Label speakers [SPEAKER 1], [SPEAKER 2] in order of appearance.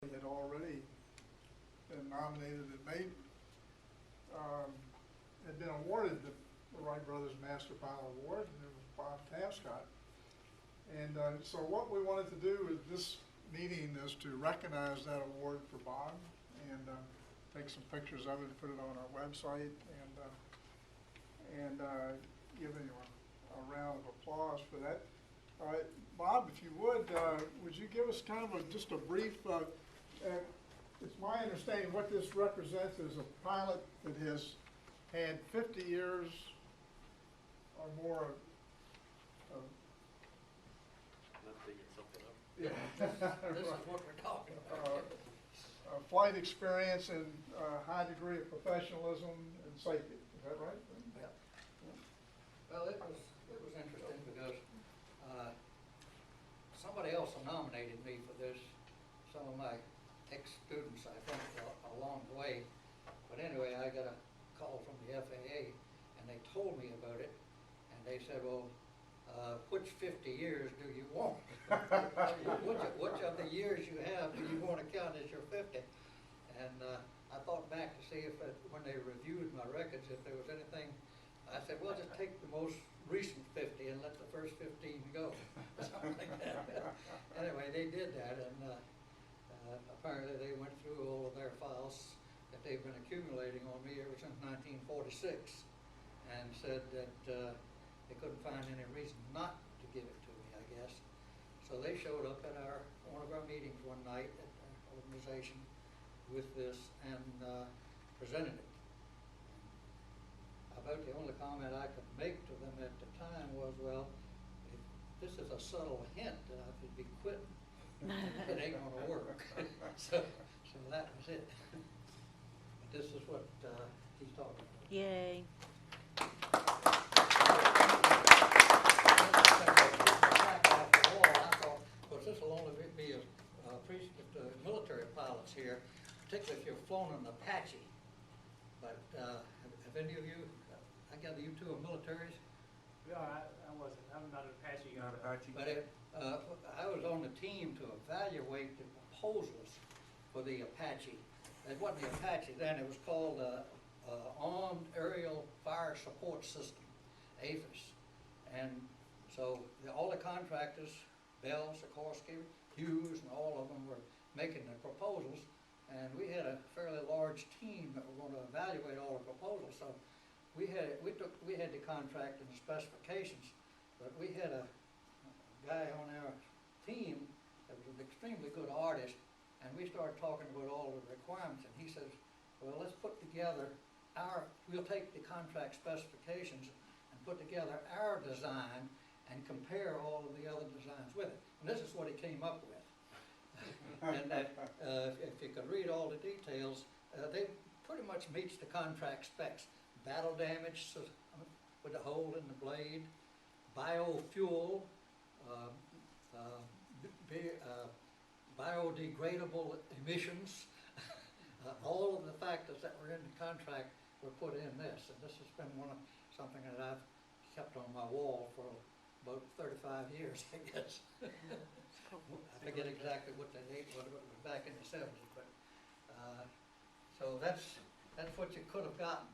[SPEAKER 1] had already been nominated and had been awarded the Wright Brothers Master Pilot Award, and it was Bob Tapscott. And so what we wanted to do with this meeting is to recognize that award for Bob and take some pictures of it and put it on our website and give him a round of applause for that. Bob, if you would you give us kind of just a brief, it's my understanding what this represents is a pilot that has had 50 years or more of
[SPEAKER 2] Not digging something up.
[SPEAKER 1] yeah.
[SPEAKER 3] This is what we're talking about.
[SPEAKER 1] Flight experience and high degree of professionalism and safety. Is that right?
[SPEAKER 3] Yeah. Well, it was interesting because somebody else nominated me for this. Some of my ex-students, I think, along the way. But anyway, I got a call from the FAA, and they told me about it, and they said, well, which 50 years do you want? which of the years you have do you want to count as your 50? And I thought back to see if when they reviewed my records, if there was anything, I said, well, just take the most recent 50 and let the first 15 go, something like that. Anyway, they did that, and apparently they went through all of their files that they've been accumulating on me ever since 1946, and said that they couldn't find any reason not to give it to me, I guess. So they showed up at one of our meetings one night at our organization with this and presented it. About the only comment I could make to them at the time was, well, this is a subtle hint that I should be quitting. It ain't gonna work. so that was it. But this is what he's talking about.
[SPEAKER 4] Yay.
[SPEAKER 3] This will only be appreciative to military pilots here, particularly if you've flown an Apache. But have any of you, I gather you two are militaries?
[SPEAKER 5] No, I wasn't. I'm not an Apache.
[SPEAKER 2] Not Apache?
[SPEAKER 3] But I was on the team to evaluate the proposals for the Apache. It wasn't the Apache then, it was called Armed Aerial Fire Support System, AFIS. And so all the contractors, Bell, Sikorsky, Hughes, and all of them were making the proposals. And we had a fairly large team that were going to evaluate all the proposals. So we had the contract and the specifications, but we had a guy on our team that was an extremely good artist, and we started talking about all the requirements, and he says, well, let's put together we'll take the contract specifications and put together our design and compare all of the other designs with it. And this is what he came up with. And that, if you could read all the details, they pretty much meets the contract specs. Battle damage with a hole in the blade, biofuel, biodegradable emissions, all of the factors that were in the contract were put in this. And this has been something that I've kept on my wall for about 35 years, I guess. I forget exactly what the date was, but it was back in the 70s. But so that's what you could have gotten.